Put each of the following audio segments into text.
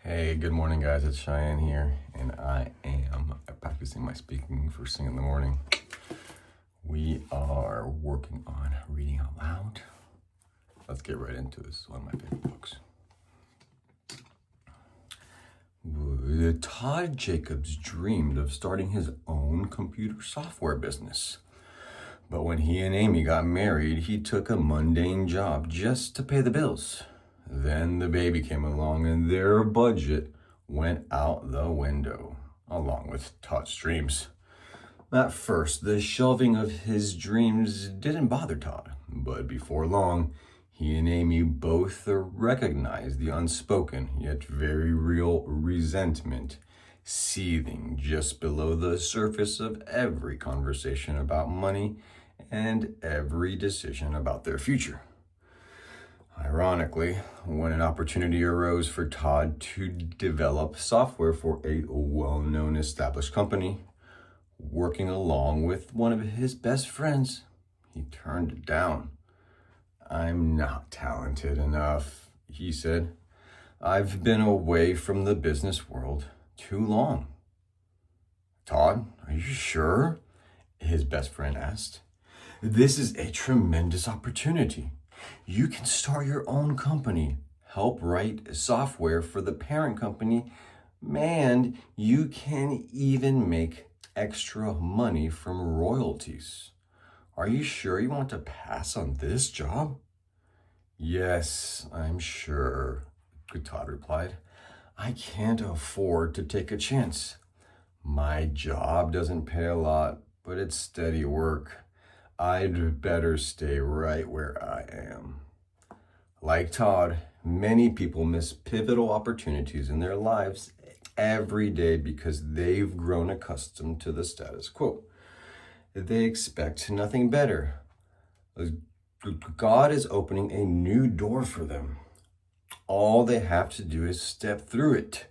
Hey, good morning, guys. It's Cheyenne here, and I am practicing my speaking first thing in the morning. We are working on reading out loud. Let's get right into this. It's one of my favorite books. Todd Jacobs dreamed of starting his own computer software business. But when he and Amy got married, he took a mundane job just to pay the bills. Then the baby came along and their budget went out the window, along with Todd's dreams. At first, the shelving of his dreams didn't bother Todd, but before long, he and Amy both recognized the unspoken yet very real resentment seething just below the surface of every conversation about money and every decision about their future. Ironically, when an opportunity arose for Todd to develop software for a well-known established company, working along with one of his best friends, he turned it down. "I'm not talented enough," he said. "I've been away from the business world too long." "Todd, are you sure?" his best friend asked. "This is a tremendous opportunity. You can start your own company, help write software for the parent company, and you can even make extra money from royalties. Are you sure you want to pass on this job?" "Yes, I'm sure," Todd replied. "I can't afford to take a chance. My job doesn't pay a lot, but it's steady work. I'd better stay right where I am." Like Todd, many people miss pivotal opportunities in their lives every day because they've grown accustomed to the status quo. They expect nothing better. God is opening a new door for them. All they have to do is step through it.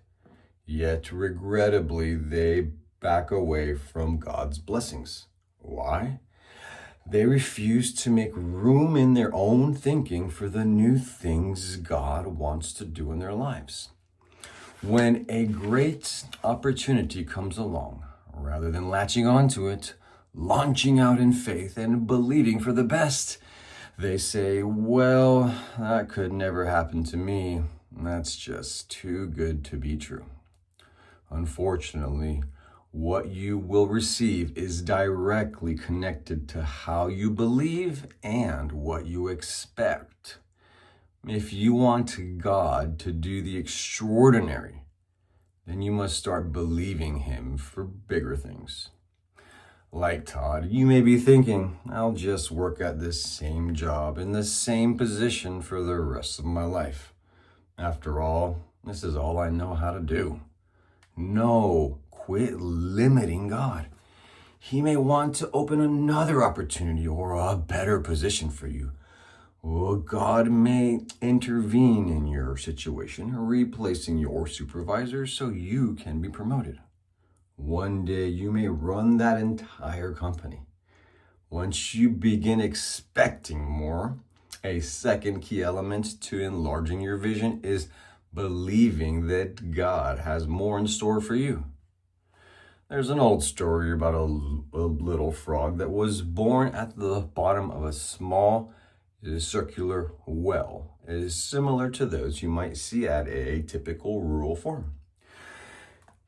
Yet, regrettably, they back away from God's blessings. Why? They refuse to make room in their own thinking for the new things God wants to do in their lives. When a great opportunity comes along, rather than latching onto it, launching out in faith and believing for the best, they say, "Well, that could never happen to me. That's just too good to be true." Unfortunately, what you will receive is directly connected to how you believe and what you expect. If you want God to do the extraordinary, then you must start believing Him for bigger things. Like Todd, you may be thinking, "I'll just work at this same job in the same position for the rest of my life. After all, this is all I know how to do." No, quit limiting God. He may want to open another opportunity or a better position for you. Well, God may intervene in your situation, replacing your supervisor so you can be promoted. One day you may run that entire company. Once you begin expecting more, a second key element to enlarging your vision is believing that God has more in store for you. There's an old story about a little frog that was born at the bottom of a small circular well. It is similar to those you might see at a typical rural farm.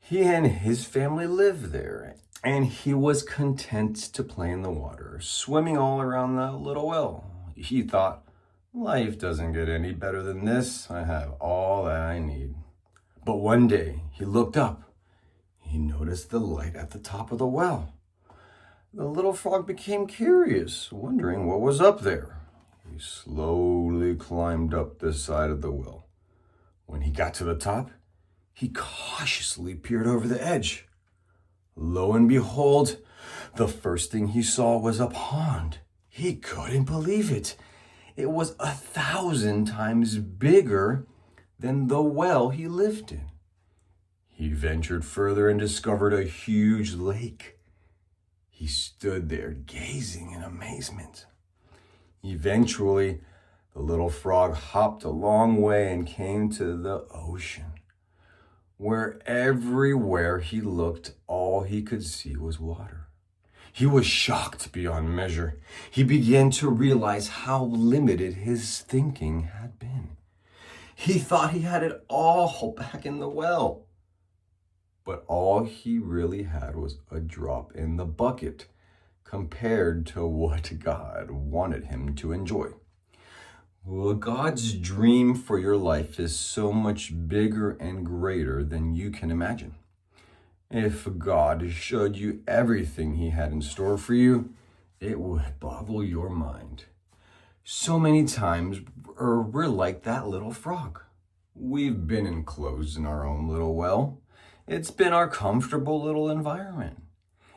He and his family lived there, and he was content to play in the water, swimming all around the little well. He thought, "Life doesn't get any better than this. I have all that I need." But one day he looked up. He noticed the light at the top of the well. The little frog became curious, wondering what was up there. He slowly climbed up the side of the well. When he got to the top, he cautiously peered over the edge. Lo and behold, the first thing he saw was a pond. He couldn't believe it. It was 1,000 times bigger than the well he lived in. He ventured further and discovered a huge lake. He stood there gazing in amazement. Eventually, the little frog hopped a long way and came to the ocean. where everywhere he looked, all he could see was water. He was shocked beyond measure. He began to realize how limited his thinking had been. He thought he had it all back in the well. But all he really had was a drop in the bucket compared to what God wanted him to enjoy. Well, God's dream for your life is so much bigger and greater than you can imagine. If God showed you everything he had in store for you, it would boggle your mind. So many times we're like that little frog. We've been enclosed in our own little well. It's been our comfortable little environment.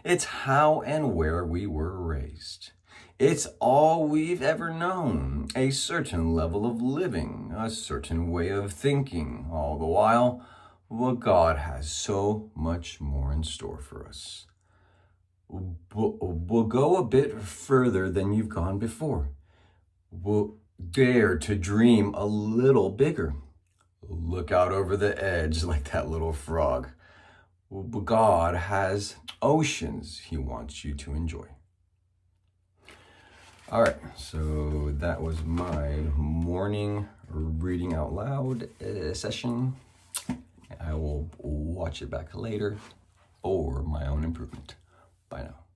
It's how and where we were raised. It's all we've ever known, a certain level of living, a certain way of thinking. All the while, God has so much more in store for us. We'll go a bit further than you've gone before. We'll dare to dream a little bigger. Look out over the edge like that little frog. God has oceans he wants you to enjoy. All right, so that was my morning reading out loud session. I will watch it back later for my own improvement. Bye now.